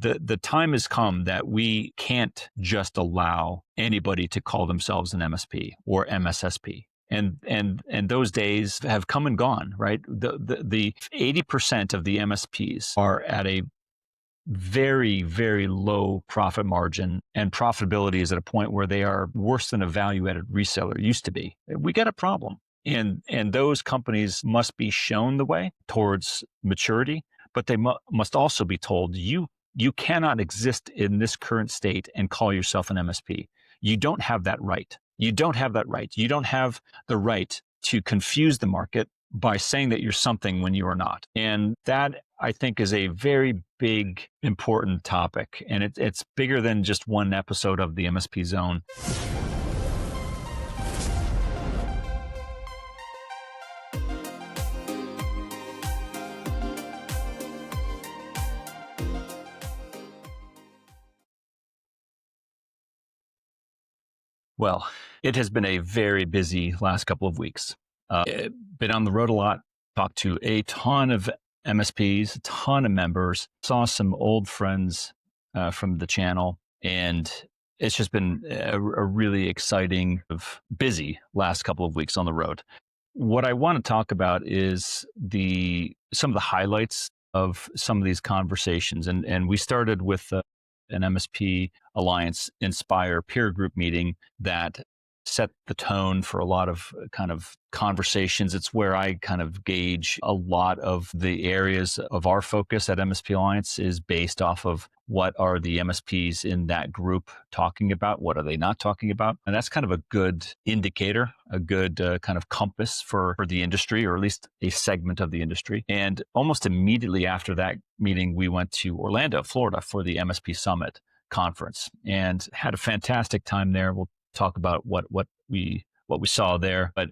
the time has come that we can't just allow anybody to call themselves an MSP or MSSP. And those days have come and gone, right? The 80% of the MSPs are at a very, very low profit margin, and profitability is at a point where they are worse than a value-added reseller used to be. We got a problem. And those companies must be shown the way towards maturity, but they must also be told, you cannot exist in this current state and call yourself an MSP. You don't have that right. You don't have that right. You don't have the right to confuse the market by saying that you're something when you are not. And that, I think, is a very big, important topic. And it's bigger than just one episode of the MSP Zone. Well, it has been a very busy last couple of weeks. Been on the road a lot, talked to a ton of MSPs, a ton of members, saw some old friends from the channel, and it's just been a really exciting, busy last couple of weeks on the road. What I want to talk about is some of the highlights of some of these conversations, and we started with an MSP Alliance Inspire peer group meeting that set the tone for a lot of kind of conversations. It's where I kind of gauge a lot of the areas of our focus at MSP Alliance is based off of what are the MSPs in that group talking about, what are they not talking about. And that's kind of a good indicator, a good kind of compass for the industry, or at least a segment of the industry. And almost immediately after that meeting, we went to Orlando, Florida for the MSP Summit Conference and had a fantastic time there. We'll talk about what we saw there, but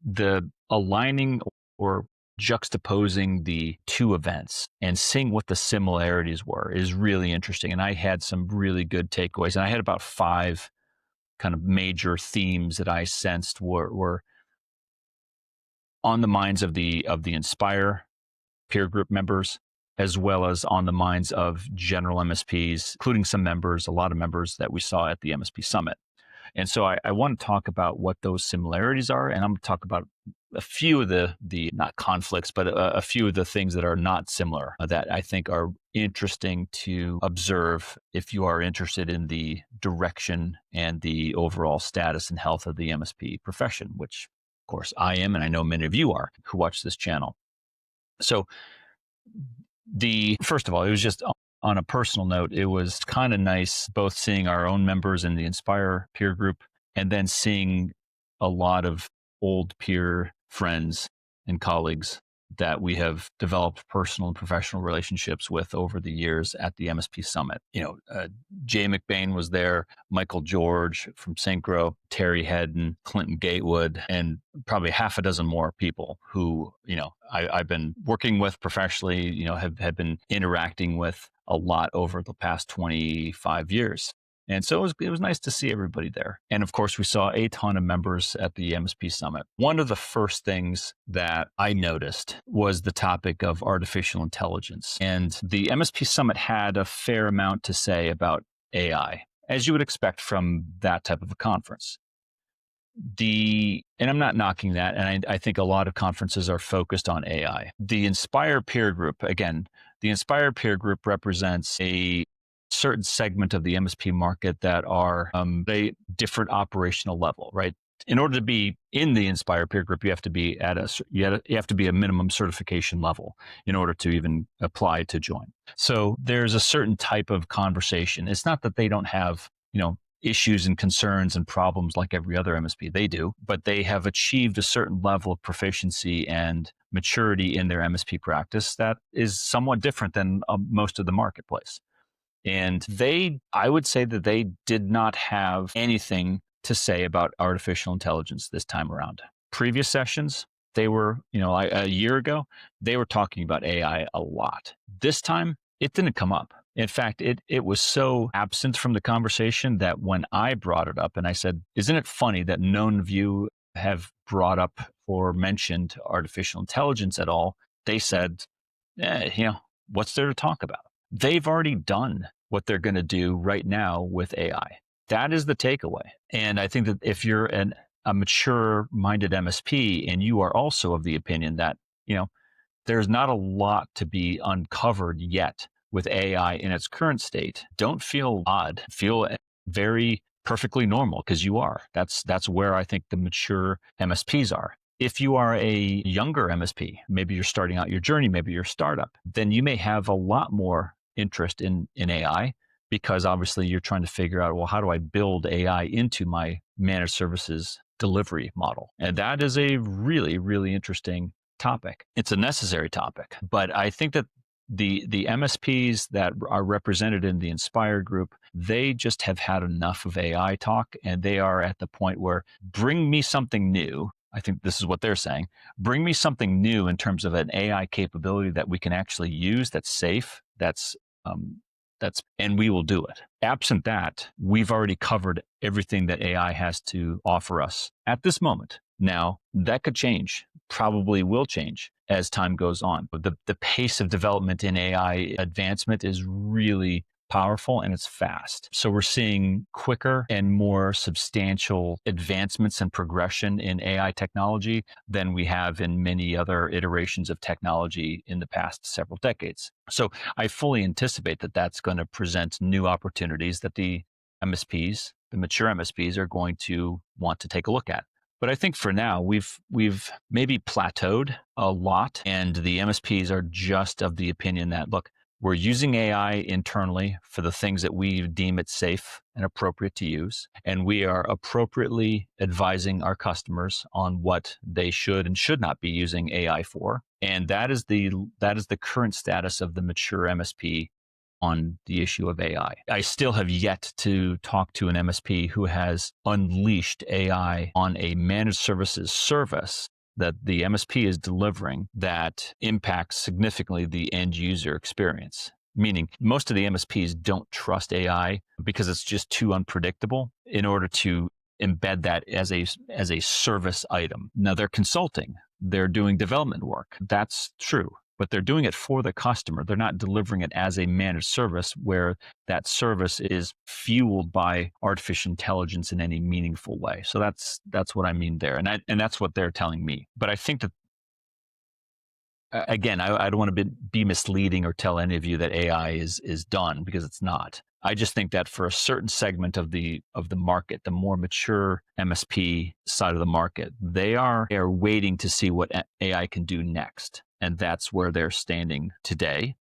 the aligning or juxtaposing the two events and seeing what the similarities were is really interesting. And I had some really good takeaways. And I had about 5 kind of major themes that I sensed were on the minds of the Inspire peer group members, as well as on the minds of general MSPs, including a lot of members that we saw at the MSP Summit. And so I want to talk about what those similarities are, and I'm going to talk about a few of the not conflicts, but a few of the things that are not similar that I think are interesting to observe if you are interested in the direction and the overall status and health of the MSP profession, which of course I am, and I know many of you are who watch this channel. So first of all, it was just on a personal note, it was kind of nice both seeing our own members in the Inspire peer group and then seeing a lot of old peer friends and colleagues that we have developed personal and professional relationships with over the years at the MSP Summit. Jay McBain was there, Michael George from Synchro, Terry Hedden, Clinton Gatewood, and probably half a dozen more people who, I've been working with professionally, have been interacting with a lot over the past 25 years. And so it was nice to see everybody there. And of course, we saw a ton of members at the MSP Summit. One of the first things that I noticed was the topic of artificial intelligence. And the MSP Summit had a fair amount to say about AI, as you would expect from that type of a conference. And I'm not knocking that, and I think a lot of conferences are focused on AI. The Inspire peer group, again, the Inspire peer group represents a certain segment of the MSP market that are a different operational level, right? In order to be in the Inspire peer group, you have to be a minimum certification level in order to even apply to join. So there's a certain type of conversation. It's not that they don't have, issues and concerns and problems like every other MSP. They do, but they have achieved a certain level of proficiency and maturity in their MSP practice that is somewhat different than most of the marketplace. And I would say that they did not have anything to say about artificial intelligence this time around. Previous sessions, they were, a year ago, they were talking about AI a lot. This time, it didn't come up. In fact, it was so absent from the conversation that when I brought it up and I said, isn't it funny that none of you have brought up or mentioned artificial intelligence at all? They said, what's there to talk about? they've already done what they're going to do right now with AI. That is the takeaway. And I think that if you're a mature minded MSP and you are also of the opinion that, you know, there's not a lot to be uncovered yet with AI in its current state, don't feel odd. Feel very perfectly normal, because you are. That's where I think the mature MSPs are. If you are a younger MSP, maybe you're starting out your journey, maybe you're a startup, then you may have a lot more interest in AI, because obviously you're trying to figure out, well, how do I build AI into my managed services delivery model? And that is a really, really interesting topic. It's a necessary topic, but I think that the MSPs that are represented in the Inspire group, they just have had enough of AI talk, and they are at the point where, bring me something new. I think this is what they're saying. Bring me something new in terms of an AI capability that we can actually use, that's safe, um, and we will do it. Absent that, we've already covered everything that AI has to offer us at this moment. Now, that could change, probably will change as time goes on. But the pace of development in AI advancement is really powerful, and it's fast. So we're seeing quicker and more substantial advancements and progression in AI technology than we have in many other iterations of technology in the past several decades. So I fully anticipate that that's going to present new opportunities that the MSPs, the mature MSPs, are going to want to take a look at. But I think for now, we've maybe plateaued a lot, and the MSPs are just of the opinion that, look, we're using AI internally for the things that we deem it safe and appropriate to use, and we are appropriately advising our customers on what they should and should not be using AI for. And that is the current status of the mature MSP on the issue of AI. I still have yet to talk to an MSP who has unleashed AI on a managed services service that the MSP is delivering that impacts significantly the end user experience. Meaning, most of the MSPs don't trust AI because it's just too unpredictable in order to embed that as a service item. Now, they're consulting, they're doing development work. That's true, but they're doing it for the customer. They're not delivering it as a managed service where that service is fueled by artificial intelligence in any meaningful way. So that's what I mean there, and that's what they're telling me. But I think that, again, I don't want to be misleading or tell any of you that AI is done, because it's not. I just think that for a certain segment of the market, the more mature MSP side of the market, they are waiting to see what AI can do next. And that's where they're standing today.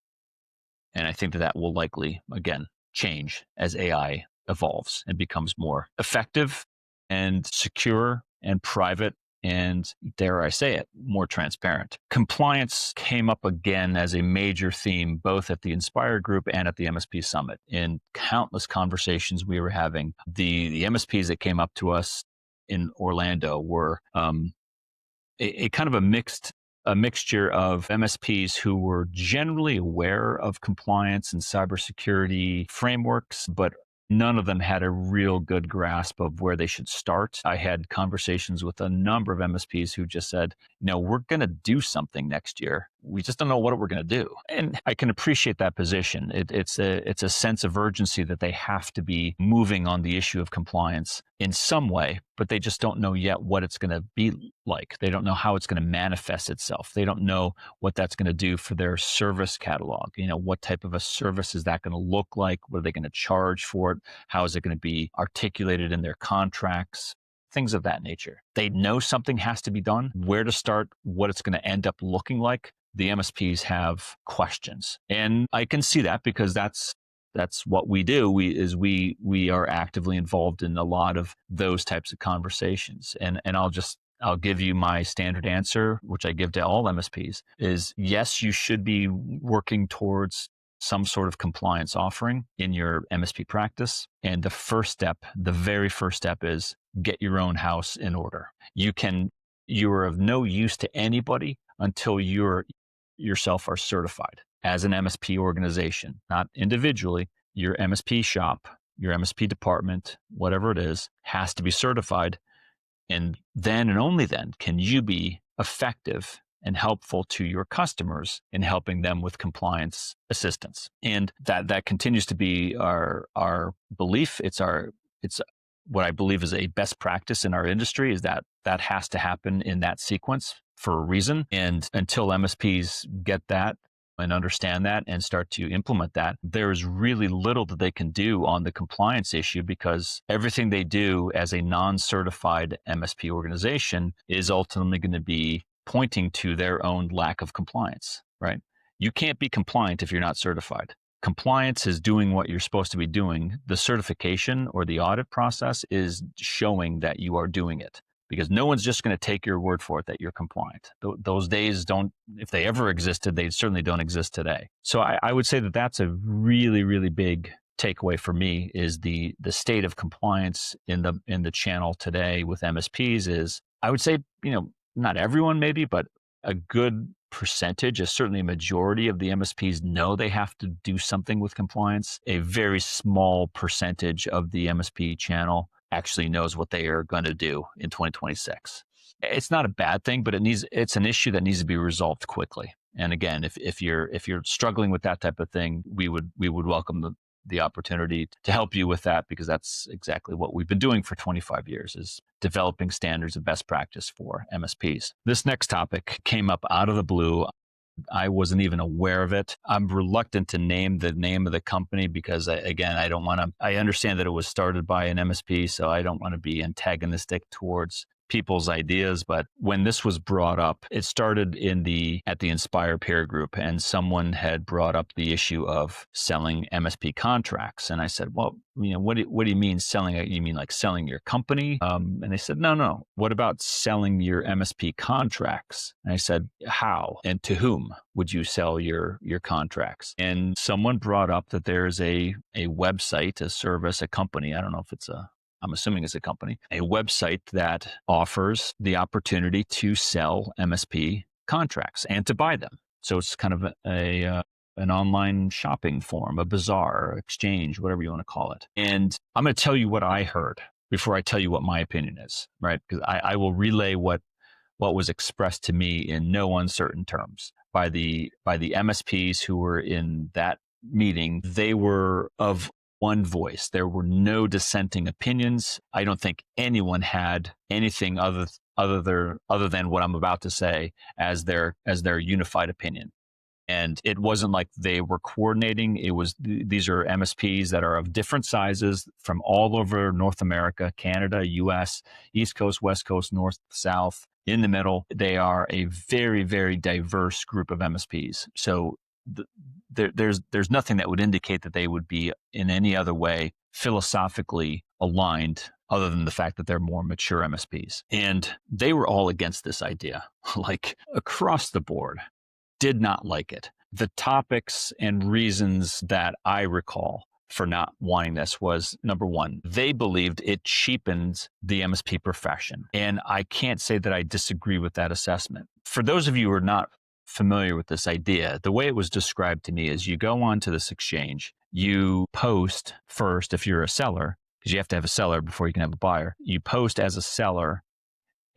And I think that will likely, again, change as AI evolves and becomes more effective and secure and private and, dare I say it, more transparent. Compliance came up again as a major theme, both at the Inspire group and at the MSP Summit. In countless conversations we were having, the MSPs that came up to us in Orlando were a kind of a mixture of MSPs who were generally aware of compliance and cybersecurity frameworks, but none of them had a real good grasp of where they should start. I had conversations with a number of MSPs who just said, we're going to do something next year. We just don't know what we're going to do. And I can appreciate that position. It's a sense of urgency that they have to be moving on the issue of compliance in some way, but they just don't know yet what it's going to be like. They don't know how it's going to manifest itself. They don't know what that's going to do for their service catalog. What type of a service is that going to look like? What are they going to charge for it? How is it going to be articulated in their contracts? Things of that nature. They know something has to be done. Where to start, what it's going to end up looking like. The MSPs have questions. And I can see that, because that's what we do. We are actively involved in a lot of those types of conversations. And I'll give you my standard answer, which I give to all MSPs, is yes, you should be working towards some sort of compliance offering in your MSP practice. And the very first step is get your own house in order. You are of no use to anybody until you yourself are certified as an MSP organization, not individually. Your MSP shop, your MSP department, whatever it is, has to be certified. And then and only then can you be effective and helpful to your customers in helping them with compliance assistance. And that continues to be our belief. It's what I believe is a best practice in our industry, is that has to happen in that sequence for a reason. And until MSPs get that and understand that and start to implement that, there is really little that they can do on the compliance issue, because everything they do as a non-certified MSP organization is ultimately going to be pointing to their own lack of compliance, right? You can't be compliant if you're not certified. Compliance is doing what you're supposed to be doing. The certification or the audit process is showing that you are doing it, because no one's just going to take your word for it that you're compliant. Those days don't, if they ever existed, they certainly don't exist today. So I would say that that's a really, really big takeaway for me, is the state of compliance in the channel today with MSPs is, I would say, not everyone maybe, but a good percentage, certainly a majority of the MSPs know they have to do something with compliance. A very small percentage of the MSP channel actually knows what they are going to do in 2026. It's not a bad thing, but it's an issue that needs to be resolved quickly. And again, if you're struggling with that type of thing, we would welcome the opportunity to help you with that, because that's exactly what we've been doing for 25 years, is developing standards of best practice for MSPs. This next topic came up out of the blue. I wasn't even aware of it. I'm reluctant to name the name of the company because, I don't want to. I understand that it was started by an MSP, so I don't want to be antagonistic towards people's ideas. But when this was brought up, it started at the Inspire peer group, and someone had brought up the issue of selling MSP contracts. And I said, well, what do you mean selling? You mean like selling your company? And they said, no. What about selling your MSP contracts? And I said, how and to whom would you sell your contracts? And someone brought up that there's a website, a service, a company. I don't know if I'm assuming it's a company, a website that offers the opportunity to sell MSP contracts and to buy them. So it's kind of an online shopping forum, a bazaar, exchange, whatever you want to call it. And I'm going to tell you what I heard before I tell you what my opinion is, right? Because I will relay what was expressed to me in no uncertain terms by the MSPs who were in that meeting. They were of one voice. There were no dissenting opinions. I don't think anyone had anything other than what I'm about to say as their unified opinion. And it wasn't like they were coordinating. It was, these are MSPs that are of different sizes from all over North America, Canada, US, East Coast, West Coast, North, South, in the middle. They are a very, very diverse group of MSPs. So there's nothing that would indicate that they would be in any other way philosophically aligned, other than the fact that they're more mature MSPs. And they were all against this idea, like across the board, did not like it. The topics and reasons that I recall for not wanting this was, number one, they believed it cheapens the MSP profession. And I can't say that I disagree with that assessment. For those of you who are not familiar with this idea, the way it was described to me is you go onto this exchange, you post first if you're a seller, because you have to have a seller before you can have a buyer. You post as a seller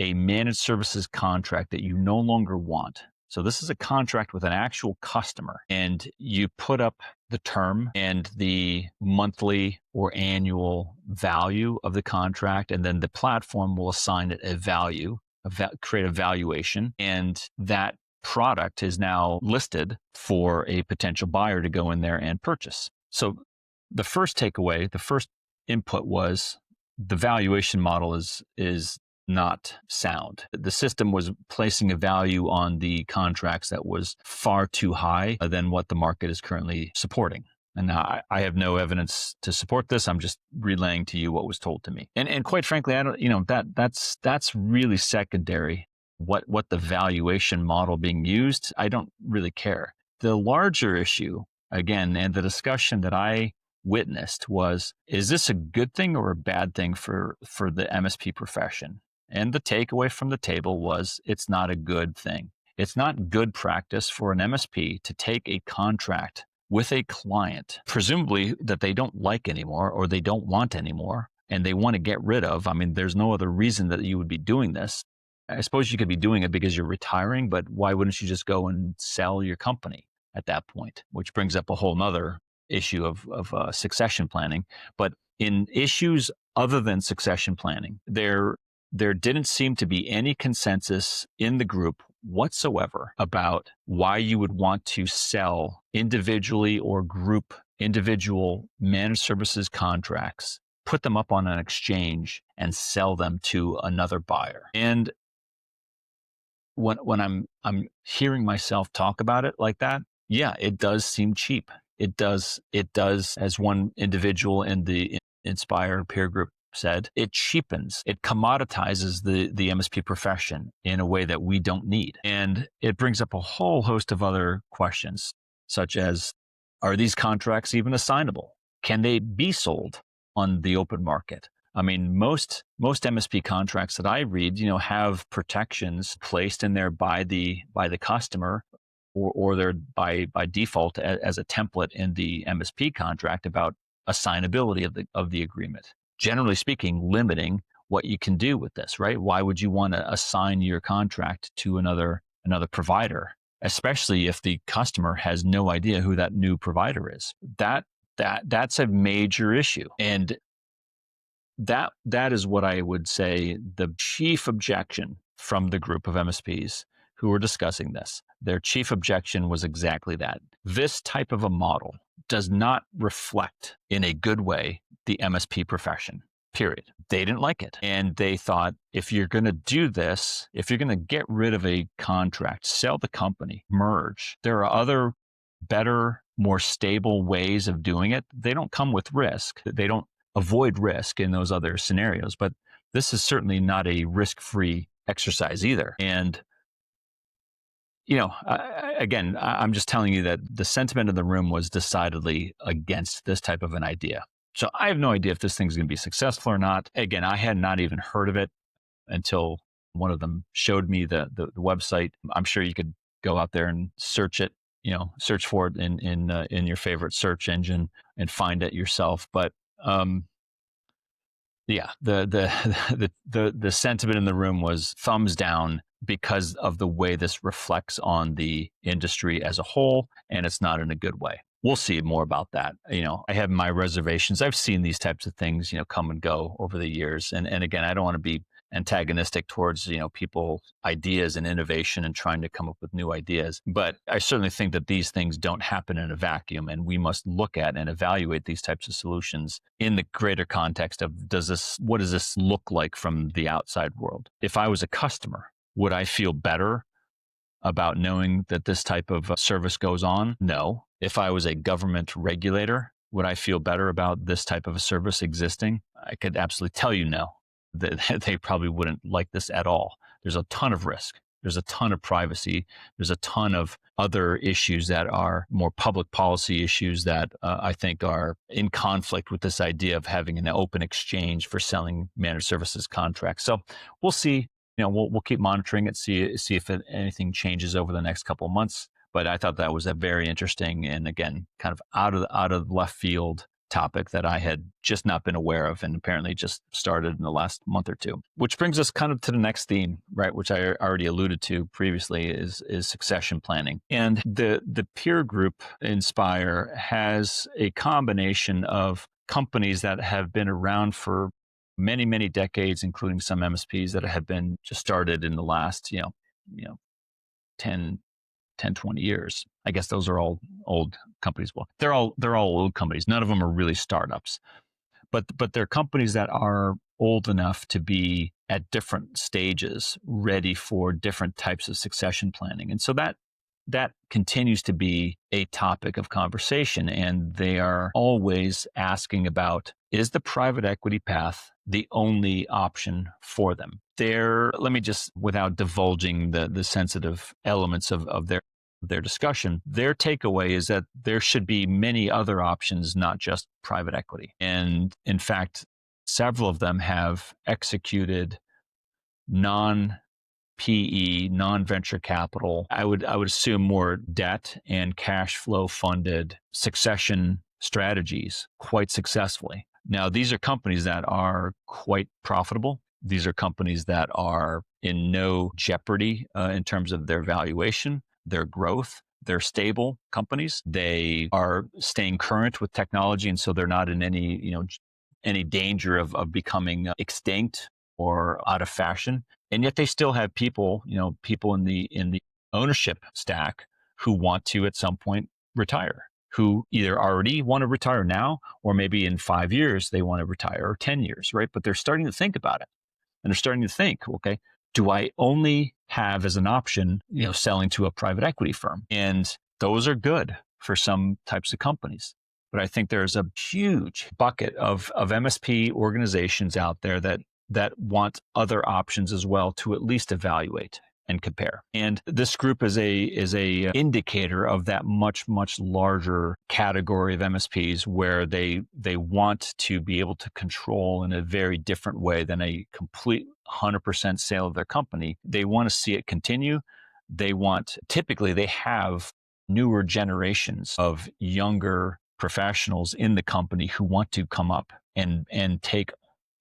a managed services contract that you no longer want. So this is a contract with an actual customer, and you put up the term and the monthly or annual value of the contract, and then the platform will assign it a value, create a valuation, and that product is now listed for a potential buyer to go in there and purchase. So the first takeaway, the first input was the valuation model is not sound. The system was placing a value on the contracts that was far too high than what the market is currently supporting. And now I have no evidence to support this. I'm just relaying to you what was told to me. And quite frankly, I don't, that's really secondary. What the valuation model being used, I don't really care. The larger issue, again, and the discussion that I witnessed was, is this a good thing or a bad thing for the MSP profession? And the takeaway from the table was, it's not a good thing. It's not good practice for an MSP to take a contract with a client, presumably that they don't like anymore or they don't want anymore and they want to get rid of. I mean, there's no other reason that you would be doing this. I suppose you could be doing it because you're retiring, but why wouldn't you just go and sell your company at that point? Which brings up a whole nother issue of succession planning. But in issues other than succession planning, there didn't seem to be any consensus in the group whatsoever about why you would want to sell individually or group individual managed services contracts, put them up on an exchange and sell them to another buyer. And when I'm hearing myself talk about it like that, yeah, it does seem cheap. It does, as one individual in the Inspire peer group said, it cheapens, it commoditizes the MSP profession in a way that we don't need. And it brings up a whole host of other questions, such as, are these contracts even assignable? Can they be sold on the open market? I mean, most MSP contracts that I read, have protections placed in there by the customer, or they're by default as a template in the MSP contract about assignability of the agreement. Generally speaking, limiting what you can do with this, right? Why would you want to assign your contract to another provider, especially if the customer has no idea who that new provider is? That's a major issue. And that is what I would say the chief objection from the group of MSPs who were discussing this. Their chief objection was exactly that. This type of a model does not reflect in a good way the MSP profession, period. They didn't like it. And they thought, if you're going to do this, if you're going to get rid of a contract, sell the company, merge, there are other better, more stable ways of doing it. They don't come with risk. They don't avoid risk in those other scenarios, but this is certainly not a risk-free exercise either. And, again, I'm just telling you that the sentiment in the room was decidedly against this type of an idea. So I have no idea if this thing's going to be successful or not. Again, I had not even heard of it until one of them showed me the website. I'm sure you could go out there and search it, search for it in your favorite search engine and find it yourself. But yeah, the sentiment in the room was thumbs down because of the way this reflects on the industry as a whole, and it's not in a good way. We'll see more about that. I have my reservations. I've seen these types of things, come and go over the years. And again, I don't want to be antagonistic towards, people, ideas and innovation and trying to come up with new ideas. But I certainly think that these things don't happen in a vacuum, and we must look at and evaluate these types of solutions in the greater context of what does this look like from the outside world? If I was a customer, would I feel better about knowing that this type of service goes on? No. If I was a government regulator, would I feel better about this type of a service existing? I could absolutely tell you no. They probably wouldn't like this at all. There's a ton of risk. There's a ton of privacy. There's a ton of other issues that are more public policy issues that I think are in conflict with this idea of having an open exchange for selling managed services contracts. So we'll see. We'll keep monitoring it, see if anything changes over the next couple of months. But I thought that was a very interesting and, again, kind of out of left field topic that I had just not been aware of, and apparently just started in the last month or two. Which brings us kind of to the next theme, right? Which I already alluded to previously is succession planning. And the peer group Inspire has a combination of companies that have been around for many, many decades, including some MSPs that have been just started in the last, 10, 20 years. I guess those are all old companies. Well, they're all old companies. None of them are really startups, but they're companies that are old enough to be at different stages, ready for different types of succession planning. And so that continues to be a topic of conversation. And they are always asking about, is the private equity path the only option for them? Let me just, without divulging the sensitive elements of their discussion, their takeaway is that there should be many other options, not just private equity. And in fact, several of them have executed non-PE, non-venture capital, I would assume more debt and cash flow funded succession strategies quite successfully. Now, these are companies that are quite profitable. These are companies that are in no jeopardy in terms of their valuation, their growth. They're stable companies. They are staying current with technology, and so they're not in any danger of becoming extinct or out of fashion. And yet they still have people in the ownership stack who want to at some point retire, who either already want to retire now, or maybe in 5 years they want to retire, or 10 years, right? But they're starting to think about it. And they're starting to think, okay, do I only have as an option, selling to a private equity firm? And those are good for some types of companies. But I think there's a huge bucket of MSP organizations out there that want other options as well to at least evaluate and compare. And this group is a indicator of that much, much larger category of MSPs, where they want to be able to control in a very different way than a complete 100% sale of their company. They want to see it continue. Typically they have newer generations of younger professionals in the company who want to come up and take,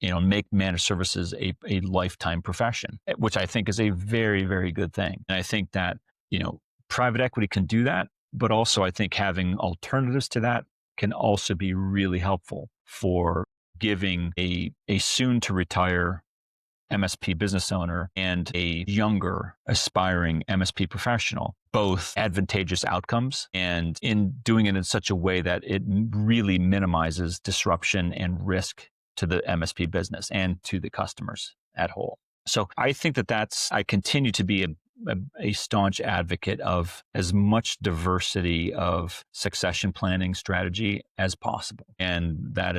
make managed services a lifetime profession, which I think is a very, very good thing. And I think that, private equity can do that, but also I think having alternatives to that can also be really helpful for giving a soon to retire MSP business owner and a younger aspiring MSP professional both advantageous outcomes, and in doing it in such a way that it really minimizes disruption and risk to the MSP business and to the customers at whole. So I think I continue to be a staunch advocate of as much diversity of succession planning strategy as possible. And that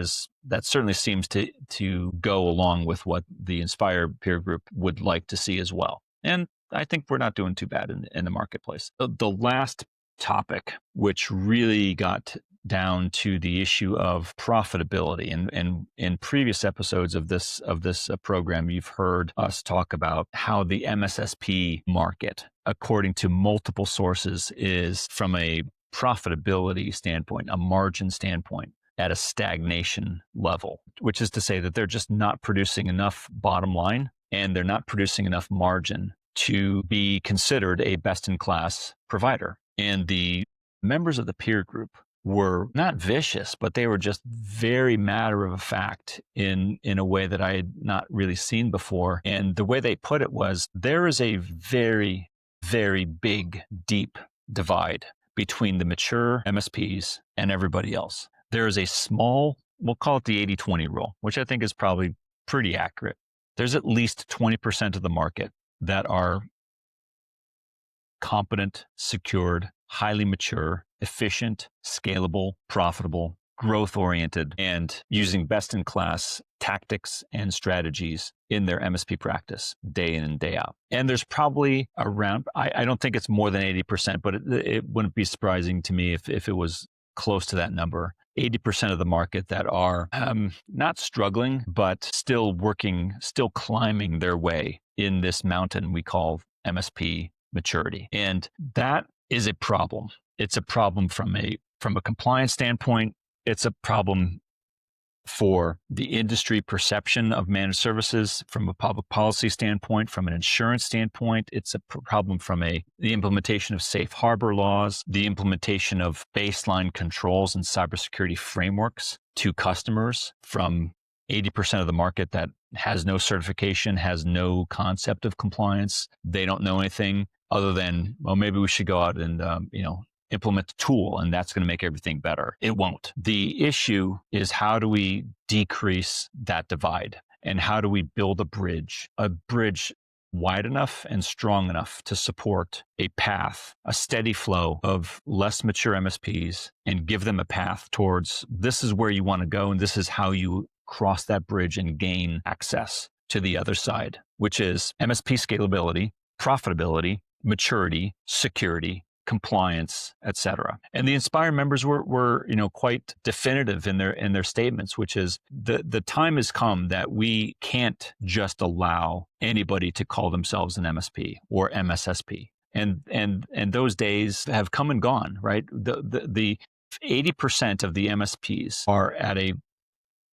certainly seems to go along with what the Inspire peer group would like to see as well. And I think we're not doing too bad in the marketplace. The last topic, which really got down to the issue of profitability. And in previous episodes of this program, you've heard us talk about how the MSSP market, according to multiple sources, is from a profitability standpoint, a margin standpoint, at a stagnation level, which is to say that they're just not producing enough bottom line and they're not producing enough margin to be considered a best-in-class provider. And the members of the peer group were not vicious, but they were just very matter of fact in a way that I had not really seen before. And the way they put it was, there is a very, very big, deep divide between the mature MSPs and everybody else. There is a small, we'll call it the 80-20 rule, which I think is probably pretty accurate. There's at least 20% of the market that are competent, secured, highly mature, efficient, scalable, profitable, growth-oriented, and using best-in-class tactics and strategies in their MSP practice day in and day out. And there's probably around, I don't think it's more than 80%, but it wouldn't be surprising to me if it was close to that number. 80% of the market that are not struggling, but still working, still climbing their way in this mountain we call MSP maturity. And that is a problem. It's a problem from a compliance standpoint. It's a problem for the industry perception of managed services, from a public policy standpoint, from an insurance standpoint. It's a problem from the implementation of safe harbor laws, the implementation of baseline controls and cybersecurity frameworks to customers, from 80% of the market that has no certification, has no concept of compliance. They don't know anything other than, well, maybe we should go out and, implement the tool and that's going to make everything better. It won't. The issue is, how do we decrease that divide? And how do we build a bridge wide enough and strong enough to support a path, a steady flow of less mature MSPs, and give them a path towards, this is where you want to go and this is how you cross that bridge and gain access to the other side, which is MSP scalability, profitability, maturity, security, compliance, etc. And the Inspire members were quite definitive in their statements, which is the time has come that we can't just allow anybody to call themselves an MSP or MSSP. And those days have come and gone, right? The 80% of the MSPs are at a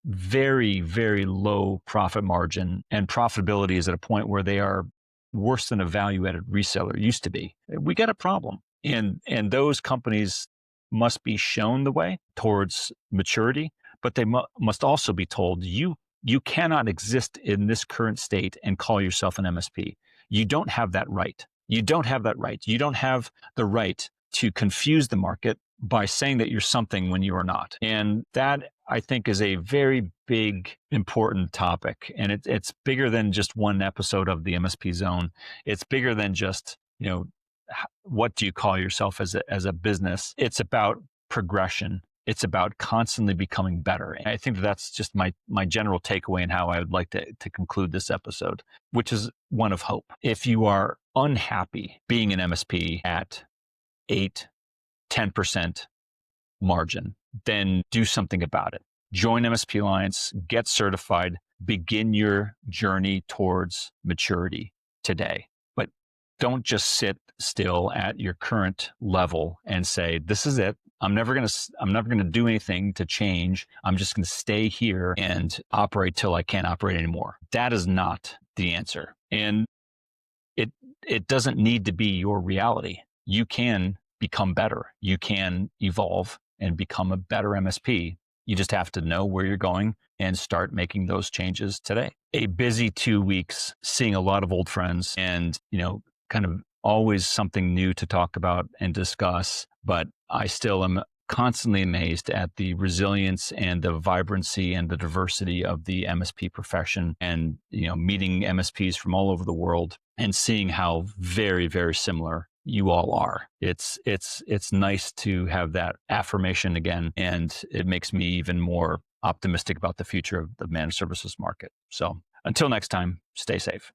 very, very low profit margin, and profitability is at a point where they are worse than a value-added reseller used to be. We got a problem. And those companies must be shown the way towards maturity, but they must also be told, you cannot exist in this current state and call yourself an MSP. You don't have that right. You don't have that right. You don't have the right to confuse the market by saying that you're something when you are not. And that, I think, is a very big, important topic. And it's bigger than just one episode of the MSP Zone. It's bigger than just, what do you call yourself as a business? It's about progression. It's about constantly becoming better. And I think that's just my general takeaway and how I would like to conclude this episode, which is one of hope. If you are unhappy being an MSP at 8-10% margin, then do something about it. Join MSP Alliance, get certified, begin your journey towards maturity today. But don't just sit still at your current level and say, this is it. I'm never going to do anything to change. I'm just going to stay here and operate till I can't operate anymore. That is not the answer. And it doesn't need to be your reality. You can become better. You can evolve and become a better MSP. You just have to know where you're going and start making those changes today. A busy 2 weeks, seeing a lot of old friends and, kind of always something new to talk about and discuss. But I still am constantly amazed at the resilience and the vibrancy and the diversity of the MSP profession, and, meeting MSPs from all over the world and seeing how very, very similar you all are. It's nice to have that affirmation again, and it makes me even more optimistic about the future of the managed services market. So until next time, stay safe.